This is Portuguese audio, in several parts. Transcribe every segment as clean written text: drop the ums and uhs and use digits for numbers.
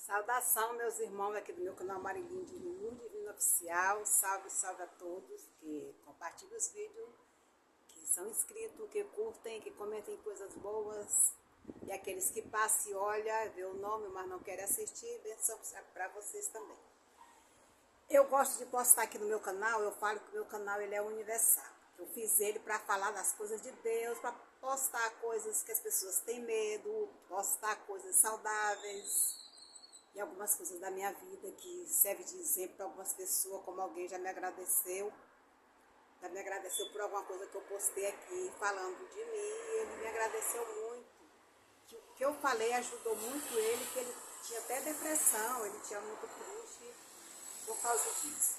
Saudação, meus irmãos aqui do meu canal Marilinho de Luz Divino Oficial. Salve, salve a todos que compartilham os vídeos, que são inscritos, que curtem, que comentem coisas boas. E aqueles que passam e olham, vê o nome, mas não querem assistir, benção para vocês também. Eu gosto de postar aqui no meu canal, eu falo que o meu canal ele é universal. Eu fiz ele para falar das coisas de Deus, para postar coisas que as pessoas têm medo, postar coisas saudáveis. E algumas coisas da minha vida que serve de exemplo para algumas pessoas, como alguém já me agradeceu por alguma coisa que eu postei aqui falando de mim, e ele me agradeceu muito. Que o que eu falei ajudou muito ele, que ele tinha até depressão, ele tinha muito triste por causa disso.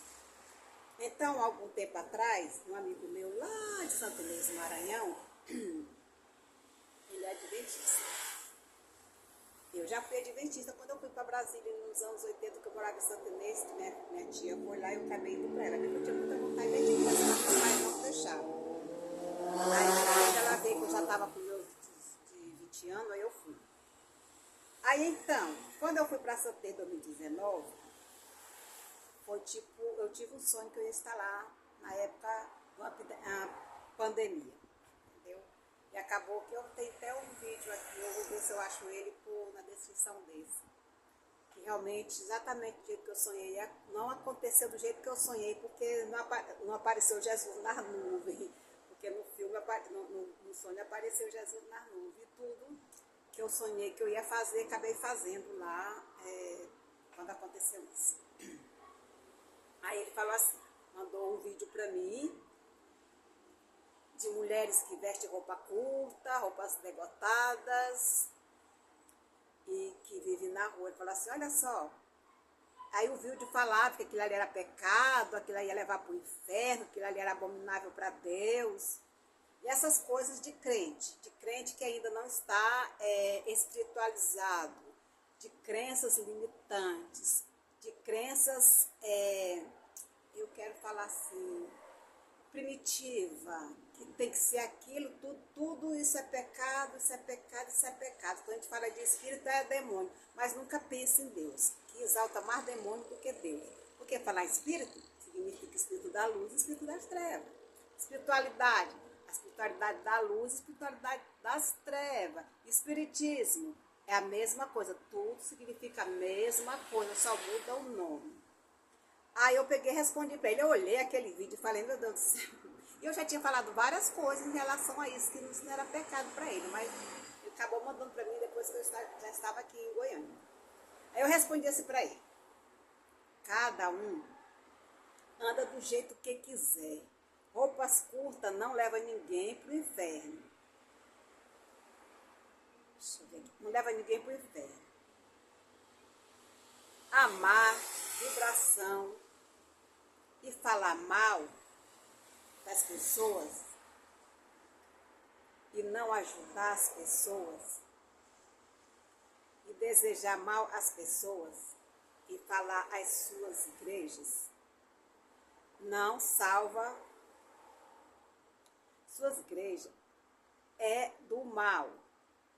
Então, algum tempo atrás, um amigo meu lá de Santo Inês, Maranhão, ele é adventista. Eu já fui adventista quando eu fui para Brasília nos anos 80, que eu morava em Santo Inês, que minha tia foi lá e eu acabei indo para ela, porque eu tinha muita vontade de ir, mas meu pai não deixava. Aí ela veio que eu já estava com meus de 20 anos, aí eu fui. Aí então, quando eu fui para Santo Inês em 2019, foi tipo, eu tive um sonho que eu ia estar lá na época da pandemia. E acabou que eu tenho até um vídeo aqui, eu vou ver se eu acho ele na descrição desse. Que realmente, exatamente do jeito que eu sonhei, não aconteceu do jeito que eu sonhei, porque não apareceu Jesus nas nuvens. Porque no filme, no sonho, apareceu Jesus nas nuvens. E tudo que eu sonhei que eu ia fazer, acabei fazendo lá, quando aconteceu isso. Aí ele falou assim, mandou um vídeo pra mim, de mulheres que vestem roupa curta, roupas degotadas e que vivem na rua. Ele falou assim, olha só. Aí o vídeo falava que aquilo ali era pecado, aquilo ali ia levar para o inferno, aquilo ali era abominável para Deus. E essas coisas de crente que ainda não está espiritualizado, de crenças limitantes, de crenças, eu quero falar assim, primitiva, que tem que ser aquilo, tudo isso é pecado, isso é pecado, isso é pecado. Quando a gente fala de espírito, é demônio, mas nunca pense em Deus, que exalta mais demônio do que Deus. Porque falar espírito significa espírito da luz e espírito das trevas. Espiritualidade, a espiritualidade da luz e a espiritualidade das trevas. Espiritismo é a mesma coisa, tudo significa a mesma coisa, só muda o nome. Aí eu peguei e respondi para ele, eu olhei aquele vídeo e falei, meu Deus do céu. E eu já tinha falado várias coisas em relação a isso, que isso não era pecado para ele, mas ele acabou mandando para mim depois que eu já estava aqui em Goiânia. Aí eu respondi assim para ele, cada um anda do jeito que quiser. Roupas curtas não levam ninguém para o inferno. Deixa eu ver aqui. Não leva ninguém para o inferno. Amar, vibração e falar mal das pessoas e não ajudar as pessoas e desejar mal às pessoas e falar às suas igrejas não salva suas igrejas, é do mal,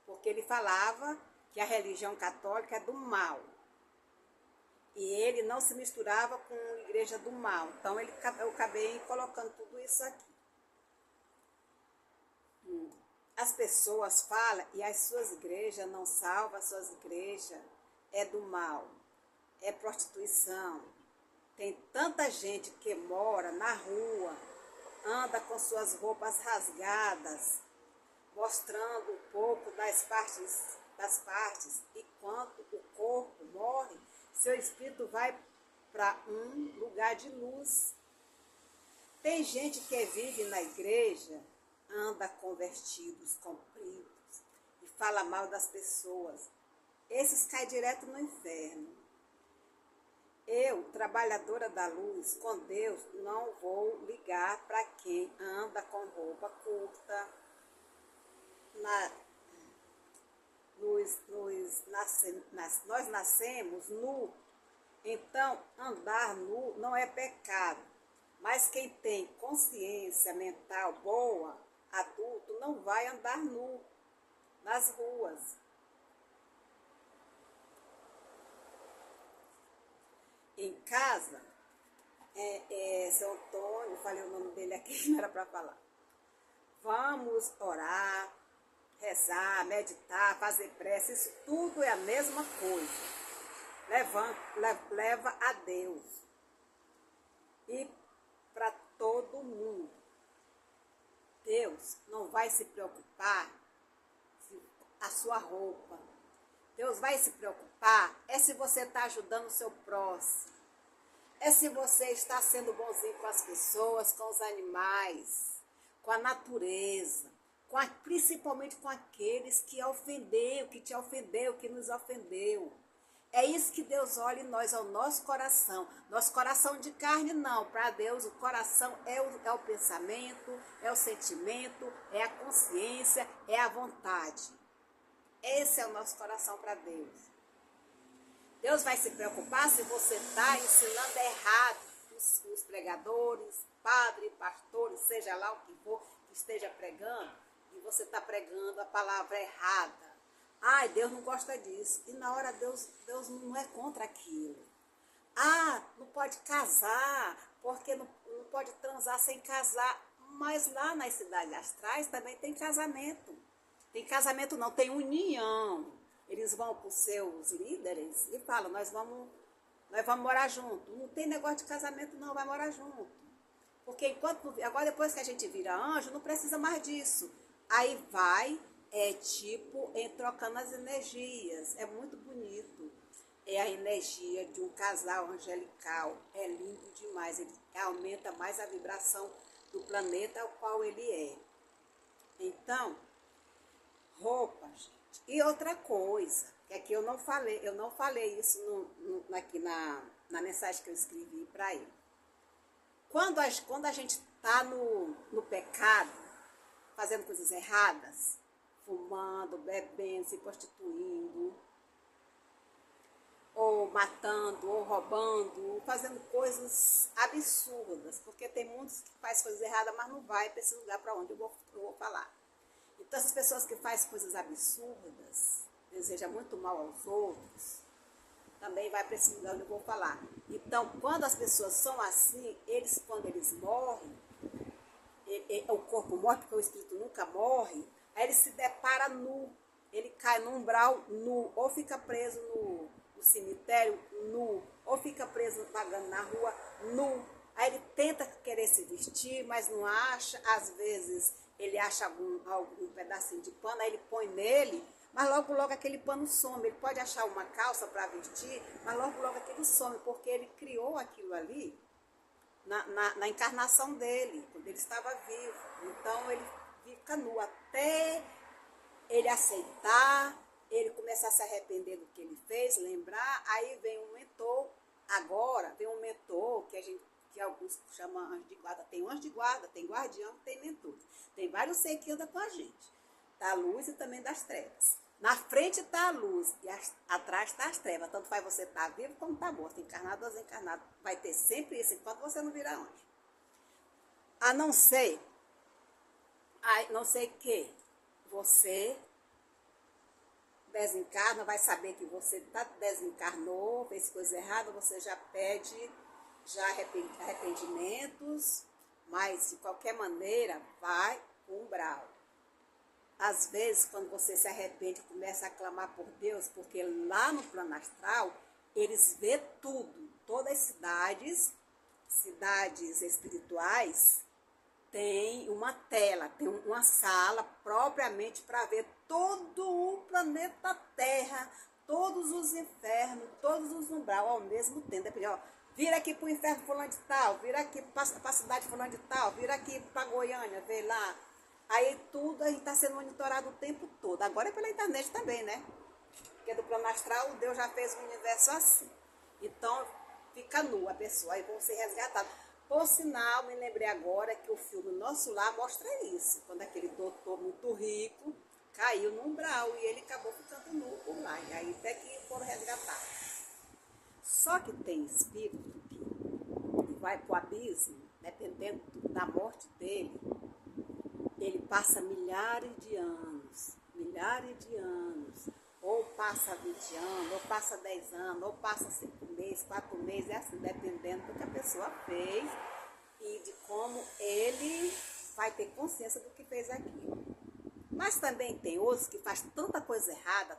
porque ele falava que a religião católica é do mal. E ele não se misturava com a igreja do mal. Então eu acabei colocando tudo isso aqui. As pessoas falam e as suas igrejas não salvam, as suas igrejas é do mal, é prostituição. Tem tanta gente que mora na rua, anda com suas roupas rasgadas, mostrando um pouco das partes, e quando o corpo morre, seu espírito vai para um lugar de luz. Tem gente que vive na igreja, anda com vestidos compridos e fala mal das pessoas. Esses caem direto no inferno. Eu, trabalhadora da luz, com Deus, não vou ligar para quem anda com roupa curta. Nós nascemos nu, então andar nu não é pecado, mas quem tem consciência mental boa, adulto, não vai andar nu nas ruas. em casa, seu Antônio, falei o nome dele aqui, não era para falar. Vamos orar, rezar, meditar, fazer prece, isso tudo é a mesma coisa. Leva a Deus. E para todo mundo. Deus não vai se preocupar com a sua roupa. Deus vai se preocupar se você está ajudando o seu próximo. Se você está sendo bonzinho com as pessoas, com os animais, com a natureza, principalmente com aqueles que ofendeu, que te ofendeu, que nos ofendeu. É isso que Deus olha em nós, é o nosso coração. Nosso coração de carne não. Para Deus o coração é o pensamento, é o sentimento, é a consciência, é a vontade. Esse é o nosso coração para Deus. Deus vai se preocupar se você está ensinando errado os pregadores, padres, pastores, seja lá o que for, que esteja pregando, e você está pregando a palavra errada. Ai, Deus não gosta disso. E na hora Deus não é contra aquilo. Não pode casar, porque não pode transar sem casar. Mas lá nas cidades astrais também tem casamento. Tem casamento não, tem união. Eles vão com seus líderes e falam, nós vamos morar junto. Não tem negócio de casamento não, vai morar junto. Porque agora depois que a gente vira anjo, não precisa mais disso. Aí vai, trocando as energias. É muito bonito. É a energia de um casal angelical. É lindo demais. Ele aumenta mais a vibração do planeta ao qual ele é. Então, roupa, gente. E outra coisa, que aqui eu não falei isso aqui na mensagem que eu escrevi para ele. Quando a gente está no pecado, fazendo coisas erradas, fumando, bebendo, se prostituindo, ou matando, ou roubando, fazendo coisas absurdas, porque tem muitos que fazem coisas erradas, mas não vai para esse lugar para onde eu vou falar. Então, essas pessoas que fazem coisas absurdas, desejam muito mal aos outros, também vai para esse lugar onde eu vou falar. Então, quando as pessoas são assim, quando eles morrem, o corpo morre, porque o espírito nunca morre, aí ele se depara nu, ele cai no umbral nu, ou fica preso no cemitério nu, ou fica preso vagando na rua nu. Aí ele tenta querer se vestir, mas não acha, às vezes ele acha algum pedacinho de pano, aí ele põe nele, mas logo aquele pano some. Ele pode achar uma calça para vestir, mas logo aquele some, porque ele criou aquilo ali na encarnação dele, quando ele estava vivo. Então ele fica nu até ele aceitar, ele começar a se arrepender do que ele fez, lembrar, aí vem um mentor. Agora vem um mentor que alguns chamam anjo de guarda. Tem anjo de guarda, tem guardião, tem mentor. Tem vários seres que andam com a gente. Da luz e também das trevas. Na frente está a luz e atrás está as trevas. Tanto faz você estar vivo como estar morto, encarnado ou desencarnado. Vai ter sempre isso enquanto você não virar anjo. A não ser que você desencarna, vai saber que você desencarnou, fez coisa errada, você já pede arrependimentos, mas de qualquer maneira vai com umbral. Às vezes, quando você se arrepende, começa a clamar por Deus, porque lá no plano astral, eles vê tudo. Todas as cidades espirituais, tem uma tela, tem uma sala propriamente para ver todo o planeta Terra, todos os infernos, todos os umbral ao mesmo tempo. Vira aqui para o inferno fulano de tal, vira aqui para a cidade fulano de tal, vira aqui para Goiânia, vê lá. Aí tudo a gente está sendo monitorado o tempo todo. Agora é pela internet também, né? Porque do plano astral, Deus já fez o universo assim. Então, fica nua a pessoa, aí vão ser resgatados. Por sinal, me lembrei agora que o filme Nosso Lar mostra isso. Quando aquele doutor muito rico caiu no umbral e ele acabou ficando nu por lá. E aí até que foram resgatados. Só que tem espírito que vai para o abismo, dependendo da morte dele, ele passa milhares de anos, ou passa 20 anos, ou passa 10 anos, ou passa 5 meses, 3, 4 meses, é assim, dependendo do que a pessoa fez e de como ele vai ter consciência do que fez aquilo. Mas também tem outros que faz tanta coisa errada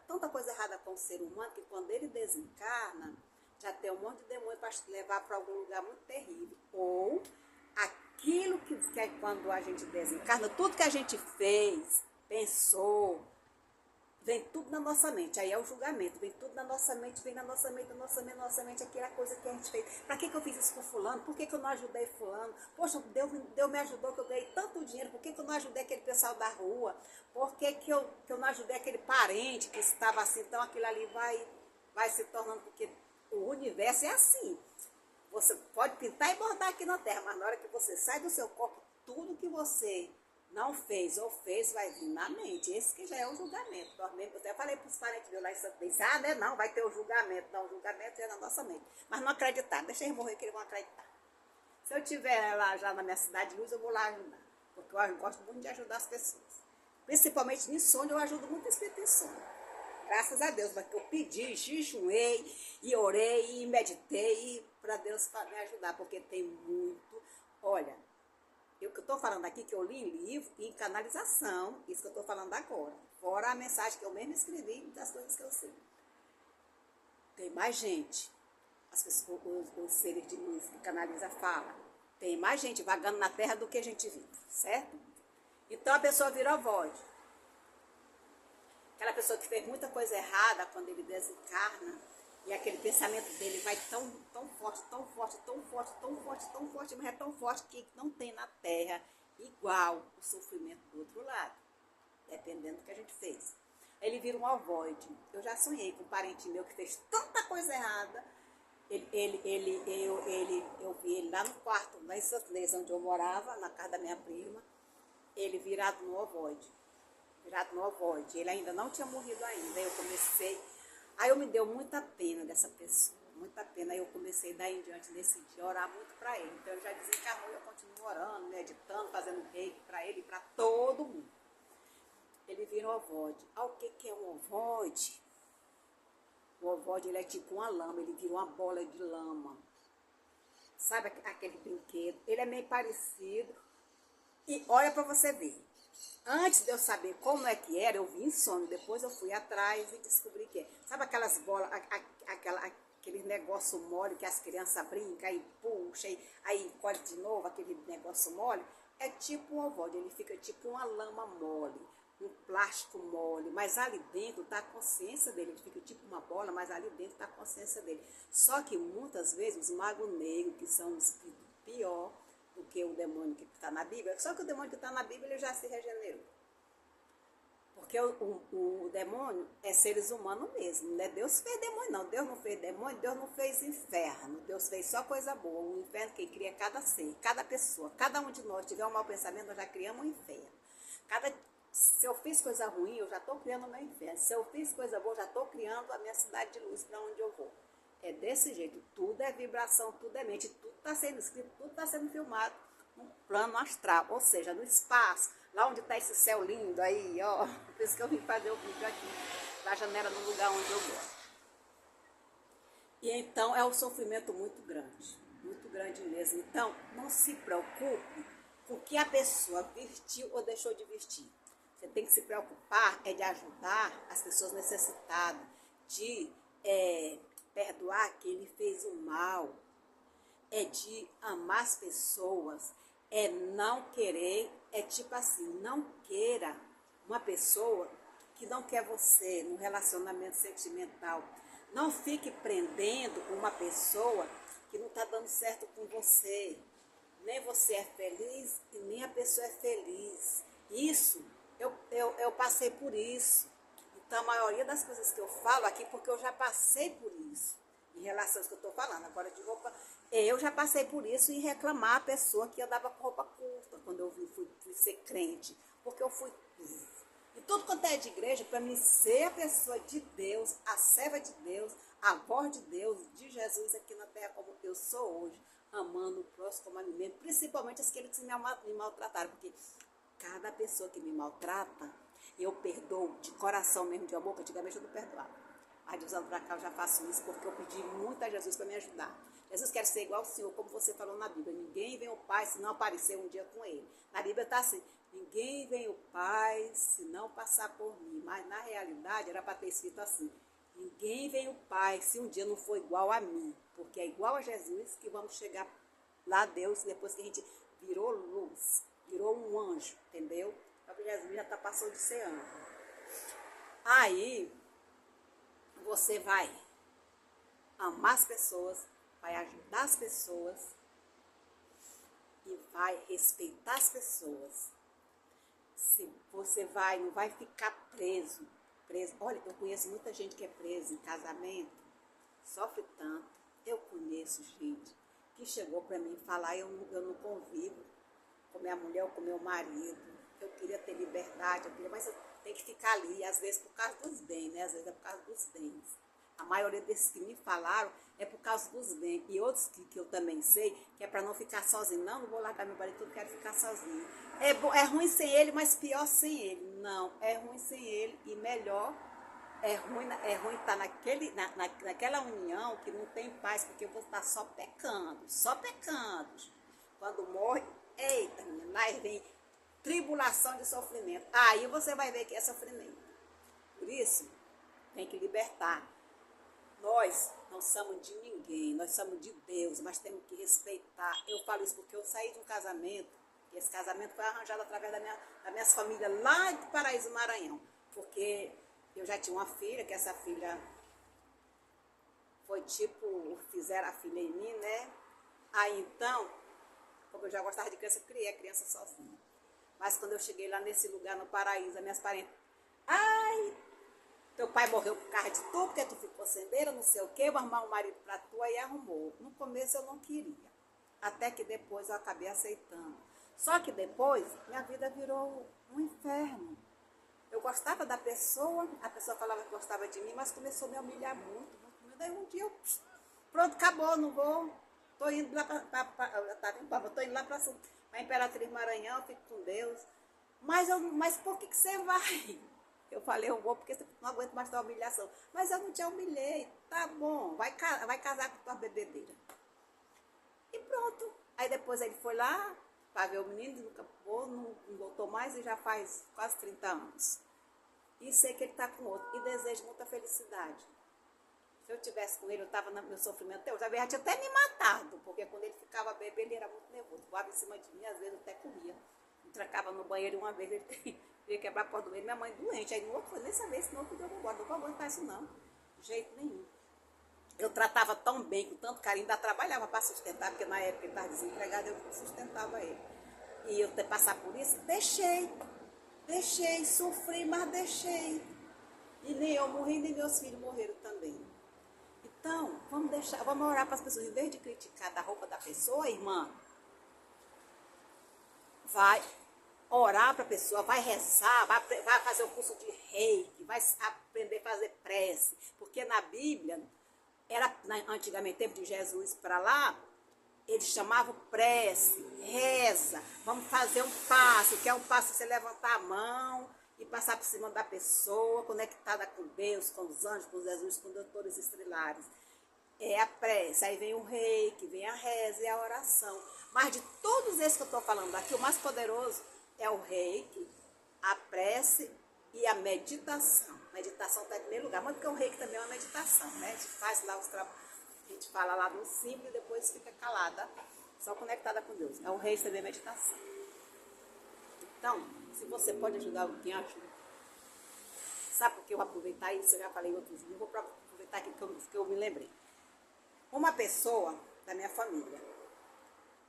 com o ser humano, que quando ele desencarna, já tem um monte de demônio para levar para algum lugar muito terrível. Ou aquilo que é quando a gente desencarna, tudo que a gente fez, pensou, vem tudo na nossa mente. Aí é o julgamento, vem tudo na nossa mente, vem na nossa mente, nossa mente, aquela coisa que a gente fez. Para que eu fiz isso com fulano? Por que eu não ajudei fulano? Poxa, Deus me ajudou, que eu ganhei tanto dinheiro, por que eu não ajudei aquele pessoal da rua? Por que eu não ajudei aquele parente que estava assim? Então aquilo ali vai se tornando, porque o universo é assim. Você pode pintar e bordar aqui na terra, mas na hora que você sai do seu corpo, tudo que você não fez ou fez vai vir na mente. Esse que já é o julgamento. Eu até falei para os parentes meus lá em Santo Inês, né? Não, vai ter o julgamento. Não, o julgamento é na nossa mente. Mas não acreditar, deixa eles morrer que eles vão acreditar. Se eu estiver lá já na minha cidade de luz, eu vou lá ajudar. Porque eu gosto muito de ajudar as pessoas. Principalmente em sonho, eu ajudo muito espírito em sonho. Graças a Deus, mas que eu pedi, jejuei, e orei, e meditei para Deus me ajudar, porque tem muito. Olha, eu que estou falando aqui, que eu li em livro e em canalização, isso que eu estou falando agora. Fora a mensagem que eu mesmo escrevi das coisas que eu sei. Tem mais gente. As pessoas, os seres de luz que canaliza fala. Tem mais gente vagando na terra do que a gente vive, certo? Então a pessoa vira voz. Aquela pessoa que fez muita coisa errada quando ele desencarna, e aquele pensamento dele vai tão forte, mas é tão forte que não tem na terra igual o sofrimento do outro lado, dependendo do que a gente fez. Ele vira um ovoide. Eu já sonhei com um parente meu que fez tanta coisa errada. Eu vi ele lá no quarto, lá em Santo Inês, onde eu morava, na casa da minha prima, ele virado no ovoide. Ele ainda não tinha morrido ainda. Aí eu me deu muita pena dessa pessoa, muita pena. Aí eu comecei daí em diante nesse dia a orar muito para ele. Então eu já desencarnou, eu continuo orando, meditando, fazendo reiki para ele e para todo mundo. Ele vira um ovoide. O que é um ovoide? O ovoide, ele é tipo uma lama, ele vira uma bola de lama. Sabe aquele brinquedo? Ele é meio parecido. E olha para você ver. Antes de eu saber como é que era, eu vi em sonho. Depois eu fui atrás e descobri que é. Sabe aquelas bolas, aquele negócio mole que as crianças brincam, aí puxa, aí encolhe de novo aquele negócio mole? É tipo um ovoide, ele fica tipo uma lama mole, um plástico mole, mas ali dentro está a consciência dele. Ele fica tipo uma bola, mas ali dentro está a consciência dele. Só que muitas vezes os magos negros, que são um espírito pior do que o demônio que está na Bíblia, só que o demônio que está na Bíblia ele já se regenerou. Porque o demônio é seres humanos mesmo, não é Deus fez demônio não, Deus não fez demônio, Deus não fez inferno, Deus fez só coisa boa. O inferno quem cria é cada ser, cada pessoa, cada um de nós tiver um mau pensamento, nós já criamos um inferno. Se eu fiz coisa ruim, eu já estou criando o meu inferno. Se eu fiz coisa boa, eu já estou criando a minha cidade de luz para onde eu vou. É desse jeito, tudo é vibração, tudo é mente, tudo está sendo escrito, tudo está sendo filmado no plano astral, ou seja, no espaço, lá onde está esse céu lindo aí, ó. Por isso que eu vim fazer o vídeo aqui, na janela, no lugar onde eu gosto. E então é um sofrimento muito grande mesmo. Então, não se preocupe com o que a pessoa vestiu ou deixou de vestir. Você tem que se preocupar de ajudar as pessoas necessitadas, de perdoar quem lhe fez o mal, de amar as pessoas, não querer, tipo assim, não queira uma pessoa que não quer você no relacionamento sentimental. Não fique prendendo uma pessoa que não está dando certo com você. Nem você é feliz e nem a pessoa é feliz. Isso, eu passei por isso. Então, a maioria das coisas que eu falo aqui, porque eu já passei por isso, em relação às que eu estou falando, agora de roupa, eu já passei por isso em reclamar a pessoa que andava com roupa curta, quando eu fui ser crente, porque eu fui e tudo quanto é de igreja, para mim ser a pessoa de Deus, a serva de Deus, a voz de Deus, de Jesus aqui na terra, como eu sou hoje, amando o próximo como a mim mesmo, principalmente aqueles que me maltrataram, porque cada pessoa que me maltrata, eu perdoo de coração mesmo, de amor, que antigamente eu não perdoava. Mas de uns anos para cá eu já faço isso porque eu pedi muito a Jesus para me ajudar. Jesus quer ser igual ao Senhor, como você falou na Bíblia. Ninguém vem ao Pai se não aparecer um dia com Ele. Na Bíblia está assim, ninguém vem ao Pai se não passar por mim. Mas na realidade era para ter escrito assim, ninguém vem ao Pai se um dia não for igual a mim. Porque é igual a Jesus que vamos chegar lá a Deus depois que a gente virou luz, virou um anjo, entendeu? Porque Jesus já está passando de ser anjo. Aí você vai amar as pessoas, vai ajudar as pessoas e vai respeitar as pessoas. Se você não vai ficar preso. Olha, eu conheço muita gente que é presa em casamento, sofre tanto. Eu conheço gente que chegou para mim falar, eu não convivo com minha mulher ou com meu marido. Eu queria ter liberdade, mas eu tenho que ficar ali, às vezes por causa dos bens, né? Às vezes é por causa dos bens. A maioria desses que me falaram é por causa dos bens. E outros que eu também sei, que é para não ficar sozinho. Não vou largar meu marido, eu quero ficar sozinho. É ruim sem ele, mas pior sem ele. Não, é ruim sem ele e melhor. É ruim estar naquela união que não tem paz, porque você está só pecando, só pecando. Quando morre, eita, menina, aí vem tribulação de sofrimento. Aí você vai ver que é sofrimento. Por isso, tem que libertar. Nós não somos de ninguém, nós somos de Deus, mas temos que respeitar. Eu falo isso porque eu saí de um casamento, e esse casamento foi arranjado através da minha família lá de Paraíso, Maranhão. Porque eu já tinha uma filha, que essa filha foi tipo, fizeram a filha em mim, né? Aí então, como eu já gostava de criança, eu criei a criança sozinha. Mas quando eu cheguei lá nesse lugar no Paraíso, as minhas parentes, ai, teu pai morreu por causa de tu, porque tu ficou sendeira, não sei o quê, vou arrumar um marido pra tu, aí arrumou. No começo eu não queria, até que depois eu acabei aceitando. Só que depois, minha vida virou um inferno. Eu gostava da pessoa, a pessoa falava que gostava de mim, mas começou a me humilhar muito. Daí um dia eu, pronto, acabou, não vou. Tô indo lá para Imperatriz Maranhão, fico com Deus. Mas por que você vai? Eu falei, eu vou porque você não aguento mais tua humilhação. Mas eu não te humilhei, tá bom, vai casar com tua bebedeira. E pronto. Aí depois ele foi lá para ver o menino, não voltou mais e já faz quase 30 anos. E sei que ele está com outro. E desejo muita felicidade. Se eu tivesse com ele, eu estava no meu sofrimento até hoje. Já tinha até me matado, porque quando ele ficava bebê, ele era muito nervoso. Voava em cima de mim, às vezes eu até comia. Me trancava no banheiro uma vez, ele ia quebrar a porta do banheiro, minha mãe doente. Aí no outro foi nessa vez que no outro deu uma embora. Não vou aguentar isso não, de jeito nenhum. Eu tratava tão bem, com tanto carinho, ainda trabalhava para sustentar, porque na época ele estava desempregado, eu sustentava ele. E eu ter passar por isso, deixei, sofri, mas deixei. E nem eu morri, nem meus filhos morreram também. Então, vamos orar para as pessoas, em vez de criticar da roupa da pessoa, irmã, vai orar para a pessoa, vai rezar, vai fazer o curso de reiki, vai aprender a fazer prece, porque na Bíblia, antigamente, tempo de Jesus para lá, eles chamavam prece, reza, vamos fazer um passo, que é um passo você levantar a mão e passar por cima da pessoa, conectada com Deus, com os anjos, com Jesus, com doutores estrelares. É a prece, aí vem o reiki, vem a reza e a oração. Mas de todos esses que eu estou falando aqui, o mais poderoso é o reiki, a prece e a meditação. Meditação está em primeiro lugar, mas porque o reiki também é uma meditação, né? A gente faz lá os trabalhos, a gente fala lá no simples e depois fica calada, só conectada com Deus. É o reiki também é meditação. Então, se você pode ajudar alguém, ajuda. Sabe por que eu vou aproveitar isso? Eu já falei em outros vídeos, vou aproveitar aqui que eu me lembrei. Uma pessoa da minha família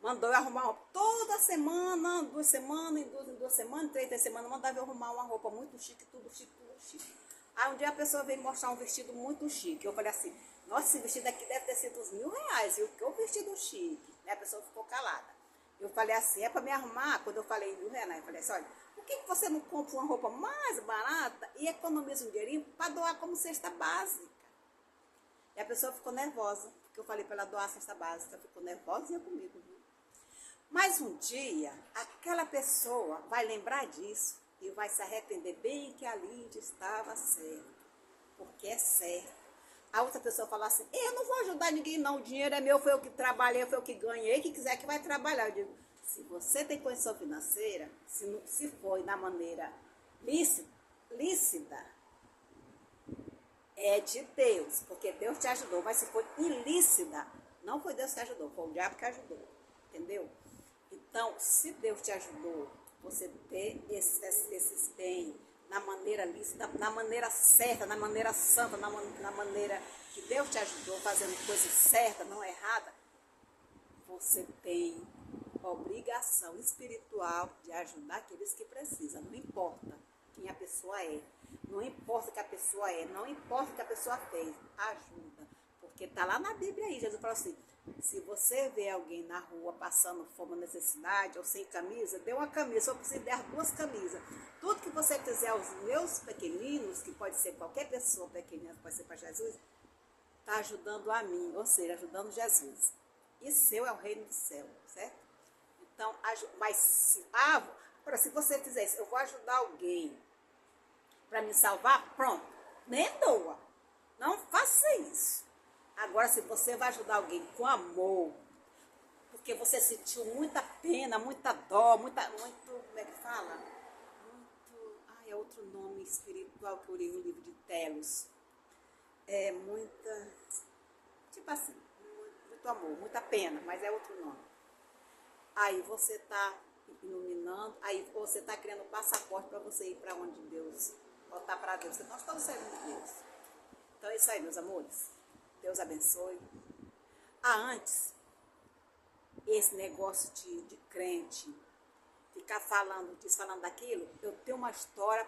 mandou eu arrumar uma roupa toda semana, 2 semanas, em 2 semanas, 3 semanas, mandava eu arrumar uma roupa muito chique, tudo chique, tudo chique. Aí um dia a pessoa veio mostrar um vestido muito chique. Eu falei assim, nossa, esse vestido aqui deve ter sido uns R$1.000, viu? Que é um vestido chique. Né? A pessoa ficou calada. Eu falei assim, é para me arrumar, quando eu falei R$1.000, eu falei assim, olha, por que você não compra uma roupa mais barata e economiza um dinheirinho para doar como cesta básica? E a pessoa ficou nervosa, porque eu falei para ela doar a cesta básica, ficou nervosinha comigo, viu? Mas um dia, aquela pessoa vai lembrar disso e vai se arrepender bem que a Lídia estava certa, porque é certo. A outra pessoa fala assim, eu não vou ajudar ninguém não, o dinheiro é meu, foi eu que trabalhei, foi eu que ganhei, quem quiser que vai trabalhar. Eu digo, se você tem condição financeira, se for na maneira lícita, é de Deus, porque Deus te ajudou, mas se for ilícita, não foi Deus que ajudou, foi o diabo que ajudou, entendeu? Então, se Deus te ajudou, você ter esses bens na maneira lícita, na maneira certa, na maneira santa, na maneira que Deus te ajudou, fazendo coisa certa, não errada, você tem obrigação espiritual de ajudar aqueles que precisam, não importa quem a pessoa é, não importa o que a pessoa é, não importa o que a pessoa fez, ajuda, porque está lá na Bíblia aí, Jesus falou assim, se você vê alguém na rua passando fome ou necessidade, ou sem camisa, dê uma camisa, ou se der 2 camisas, tudo que você fizer aos meus pequeninos, que pode ser qualquer pessoa pequenina, pode ser para Jesus, está ajudando a mim, ou seja, ajudando Jesus. E seu é o reino do céu, certo? Então, mas se você fizer isso, eu vou ajudar alguém para me salvar, pronto, nem doa. Não faça isso. Agora, se você vai ajudar alguém com amor, porque você sentiu muita pena, muita dó, muito, como é que fala? É outro nome espiritual que eu li no livro de Telos. É muita, tipo assim, muito amor, muita pena, mas é outro nome. Aí você está iluminando, aí você está criando um passaporte para você ir para onde Deus, voltar para Deus. Nós estamos servindo a Deus. Então é isso aí, meus amores. Deus abençoe. Antes, esse negócio de crente, ficar falando disso, falando daquilo, eu tenho uma história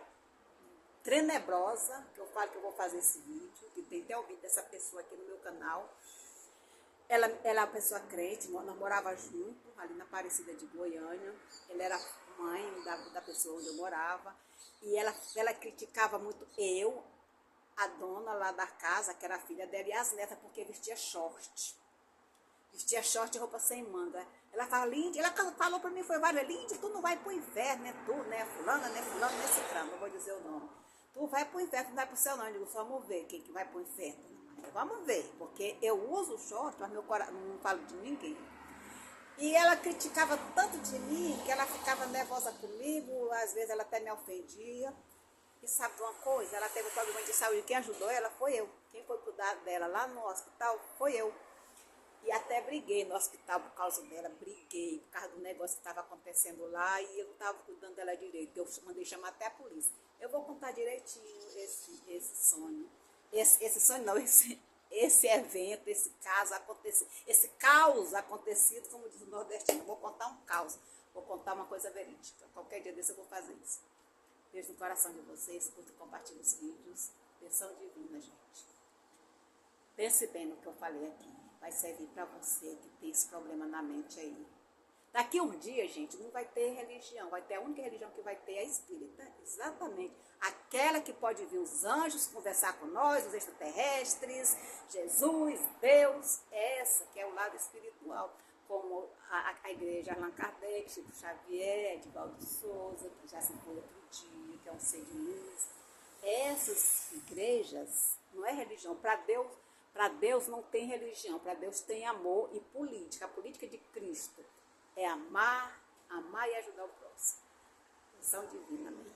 tenebrosa, que eu falo que eu vou fazer esse vídeo, que tem até o vídeo dessa pessoa aqui no meu canal. Ela é uma pessoa crente, nós morávamos juntos, ali na Aparecida de Goiânia. Ela era mãe da pessoa onde eu morava. E ela criticava muito a dona lá da casa, que era a filha dela, e as netas, porque vestia short. Vestia short e roupa sem manga. Ela fala, Lindy, ela falou pra mim, foi várias, Lindy, tu não vai pro inferno, né? Tu, né? Fulana, né? Fulano, né? Cicrano, não vou dizer o nome. Tu vai pro inferno, não vai pro céu não. Eu digo, só vamos ver quem que vai pro inferno. Vamos ver, porque eu uso short, mas meu coração, não falo de ninguém. E ela criticava tanto de mim, que ela ficava nervosa comigo, às vezes ela até me ofendia. E sabe de uma coisa? Ela teve um problema de saúde, quem ajudou ela foi eu. Quem foi cuidar dela lá no hospital foi eu. E até briguei no hospital por causa dela, briguei por causa do negócio que estava acontecendo lá e eu não estava cuidando dela direito. Eu mandei chamar até a polícia. Eu vou contar direitinho esse sonho. Esse sonho não, esse evento, esse caos acontecido, como diz o nordestino. Vou contar um caos, vou contar uma coisa verídica. Qualquer dia desse eu vou fazer isso. Beijo no coração de vocês, curta e compartilhe os vídeos. Pensão divina, gente. Pense bem no que eu falei aqui. Vai servir para você que tem esse problema na mente aí. Daqui um dia, gente, não vai ter religião. Vai ter a única religião que vai ter é a espírita. Exatamente. Aquela que pode vir os anjos conversar com nós, os extraterrestres, Jesus, Deus. Essa que é o lado espiritual. Como a igreja Allan Kardec, Chico Xavier, Edivaldo Souza, que já se foi outro dia, que é um ser de luz. Essas igrejas não é religião. Para Deus não tem religião, para Deus tem amor e política. A política de Cristo é amar e ajudar o próximo. Missão divina, amém.